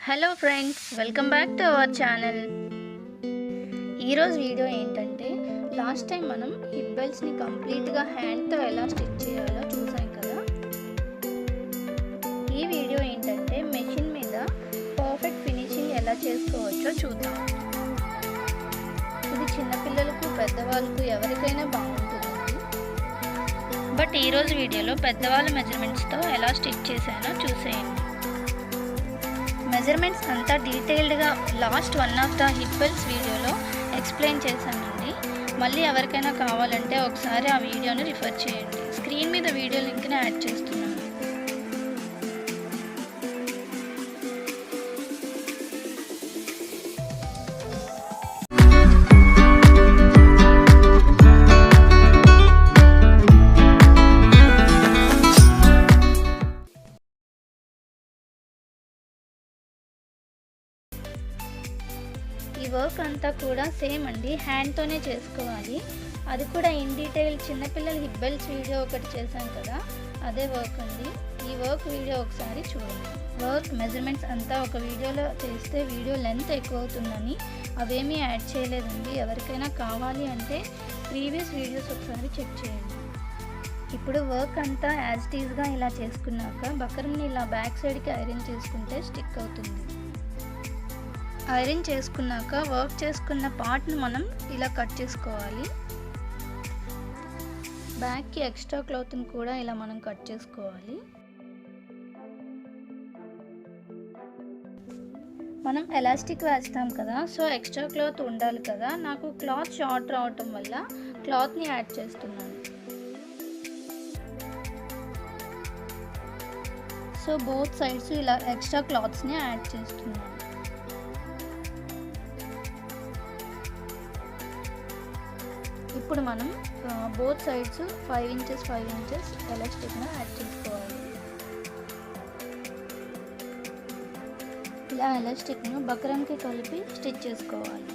Hello friends, welcome back to our channel. ఈరోజు video ఏంటంటే, last time మనం hip బెల్ట్స్ని కంప్లీట్గా హ్యాండ్తో ఎలా స్టిచ్ చేయాలో చూసాం కదా. ఈ వీడియో ఏంటంటే మెషిన్ మీద పర్ఫెక్ట్ ఫినిషింగ్ ఎలా చేసుకోవచ్చో చూద్దాం. ఇది చిన్నపిల్లలకు పెద్దవాళ్ళకు ఎవరికైనా బాగుంటుంది. బట్ ఈరోజు వీడియోలో పెద్దవాళ్ళ మెజర్మెంట్స్తో ఎలా స్టిచ్ చేశానో చూసేయండి. మెజర్మెంట్స్ అంతా డీటెయిల్డ్గా last one of the hip belts వీడియోలో ఎక్స్ప్లెయిన్ చేశానండి. మళ్ళీ ఎవరికైనా కావాలంటే ఒకసారి ఆ వీడియోని రిఫర్ చేయండి. స్క్రీన్ మీద వీడియో లింక్ని యాడ్ చేస్తున్నాను. ఈ వర్క్ అంతా కూడా సేమ్ అండి, హ్యాండ్తోనే చేసుకోవాలి. అది కూడా ఇన్ డీటెయిల్ చిన్నపిల్లల హిప్ బెల్ట్స్ వీడియో ఒకటి చేశాం కదా, అదే వర్క్ అండి. ఈ వర్క్ వీడియో ఒకసారి చూడండి. వర్క్ మెజర్మెంట్స్ అంతా ఒక వీడియోలో చేస్తే వీడియో లెంత్ ఎక్కువ అవుతుందని అవేమీ యాడ్ చేయలేదండి. ఎవరికైనా కావాలి అంటే ప్రీవియస్ వీడియోస్ ఒకసారి చెక్ చేయండి. ఇప్పుడు వర్క్ అంతా యాజ్ ఇట్ ఈజ్గా ఇలా చేసుకున్నాక బకరంని ఇలా బ్యాక్ సైడ్కి ఐరన్ చేసుకుంటే స్టిక్ అవుతుంది. ఐరన్ చేసుకున్నాక వర్క్ చేసుకున్న పార్ట్ని మనం ఇలా కట్ చేసుకోవాలి. బ్యాక్కి ఎక్స్ట్రా క్లాత్ని కూడా ఇలా మనం కట్ చేసుకోవాలి. మనం ఎలాస్టిక్ వేస్తాం కదా, సో ఎక్స్ట్రా క్లాత్ ఉండాలి కదా. నాకు క్లాత్ షార్ట్ రావటం వల్ల క్లాత్ని యాడ్ చేస్తున్నాను. సో బోత్ సైడ్స్ ఇలా ఎక్స్ట్రా క్లాత్స్ని యాడ్ చేస్తున్నాను. ఇప్పుడు మనం బోత్ సైడ్స్ 5 ఇంచెస్ ఎలాస్టిక్ను యాడ్ చేసుకోవాలి. ఇలా ఎలాస్టిక్ను బక్రంకి కలిపి స్టిచ్ చేసుకోవాలి.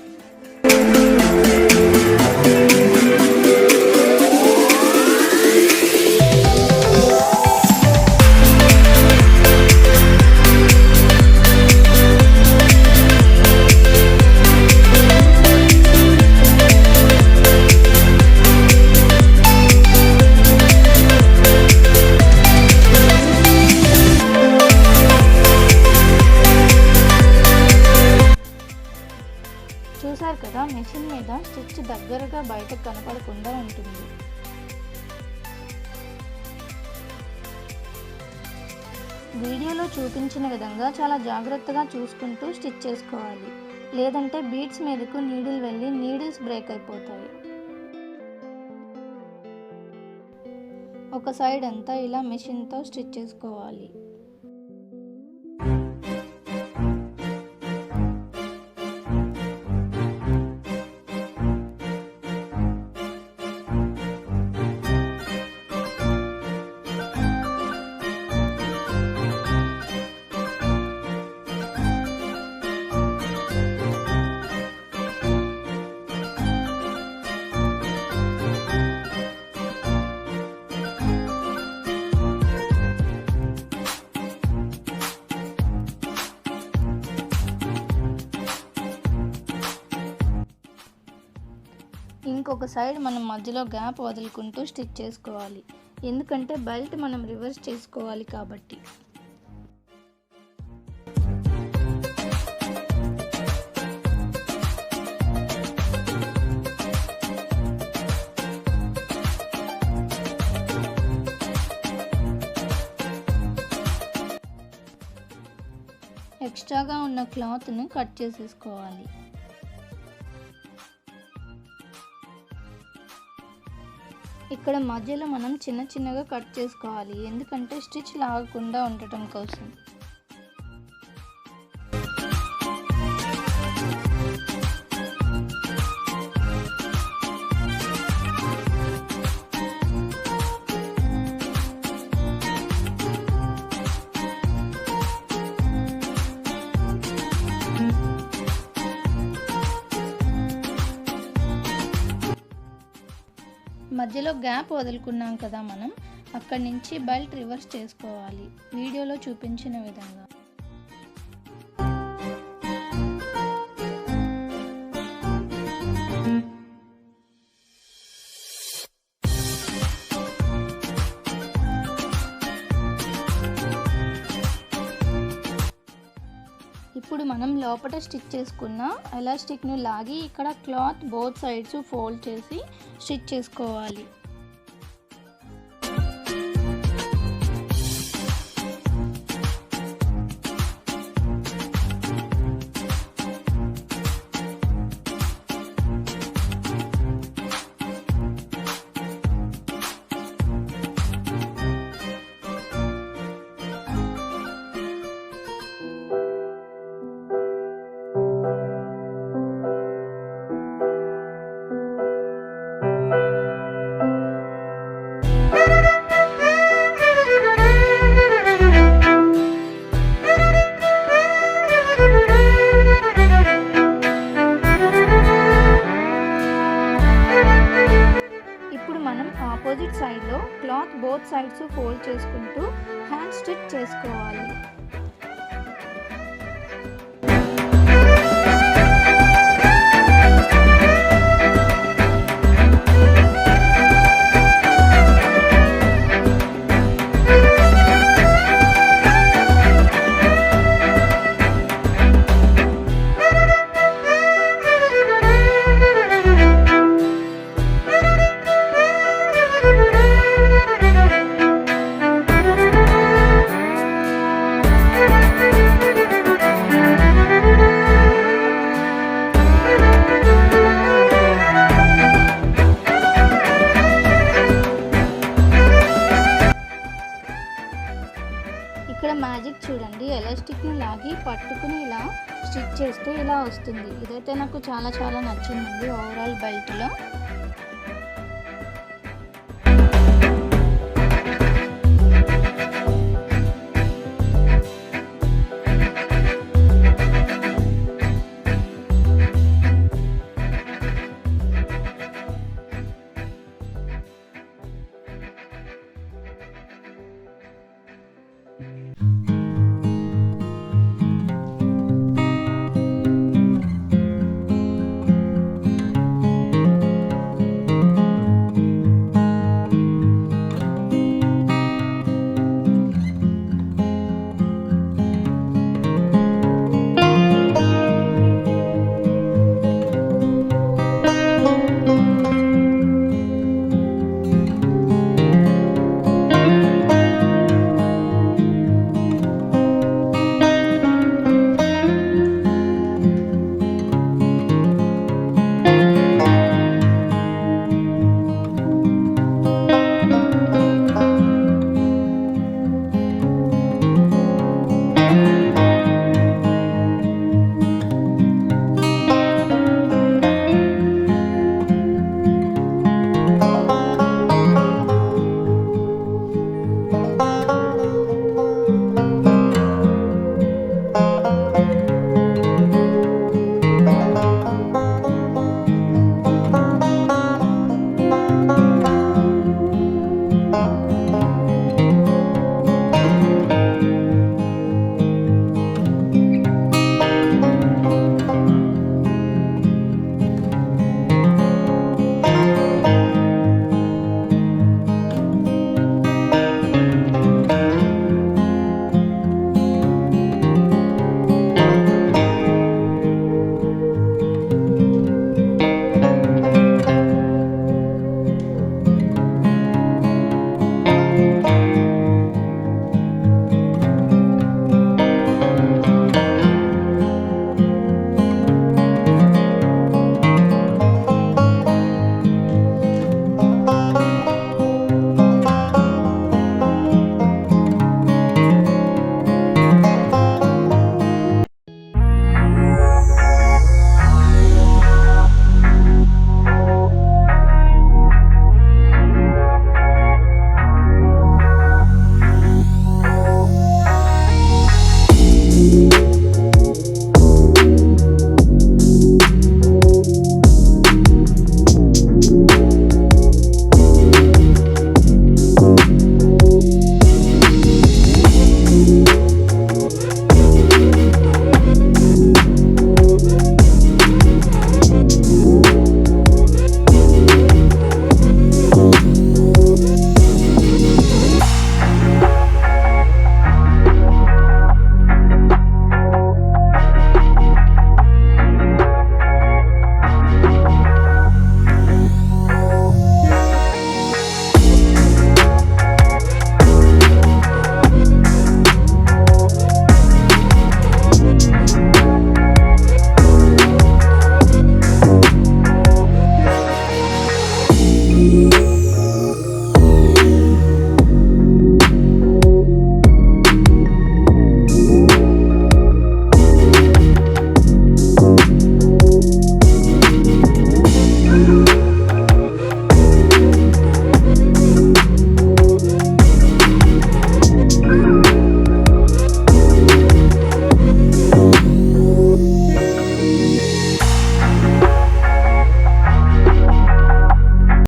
చూసారు కదా, మెషిన్ మీద స్టిచ్ దగ్గరగా బయటకు కనపడకుండా ఉంటుంది. వీడియోలో చూపించిన విధంగా చాలా జాగ్రత్తగా చూసుకుంటూ స్టిచ్ చేసుకోవాలి, లేదంటే బీడ్స్ మీదకు నీడిల్ వెళ్ళి నీడిల్స్ బ్రేక్ అయిపోతాయి. ఒక సైడ్ అంతా ఇలా మెషిన్తో స్టిచ్ చేసుకోవాలి. ఇంకొక సైడ్ మనం మధ్యలో గ్యాప్ వదులుకుంటూ స్టిచ్ చేసుకోవాలి, ఎందుకంటే బెల్ట్ మనం రివర్స్ చేసుకోవాలి కాబట్టి. ఎక్స్ట్రాగా ఉన్న క్లాత్ని కట్ చేసేసుకోవాలి. ఇక్కడ మధ్యలో మనం చిన్నగా కట్ చేసుకోవాలి, ఎందుకంటే స్టిచ్ లాగకుండా ఉండటం కోసం. మధ్యలో గ్యాప్ వదులుకున్నాం కదా మనం, అక్కడి నుంచి బెల్ట్ రివర్స్ చేసుకోవాలి వీడియోలో చూపించిన విధంగా. ఇప్పుడు మనం లోపల స్టిచ్ చేసుకున్న ఎలాస్టిక్ను లాగి ఇక్కడ క్లాత్ బోత్ సైడ్స్ ఫోల్డ్ చేసి స్టిచ్ చేసుకోవాలి. ఆపోజిట్ సైడ్లో క్లాత్ బోత్ సైడ్స్ ఫోల్డ్ చేసుకుంటూ హ్యాండ్ స్టిచ్ చేసుకోవాలి. ఇక్కడ మ్యాజిక్ చూడండి, ఎలాస్టిక్ని లాగి పట్టుకుని ఇలా స్టిచ్ చేస్తే ఇలా వస్తుంది. ఇదైతే నాకు చాలా నచ్చిందండి ఓవరాల్ బెల్ట్లో.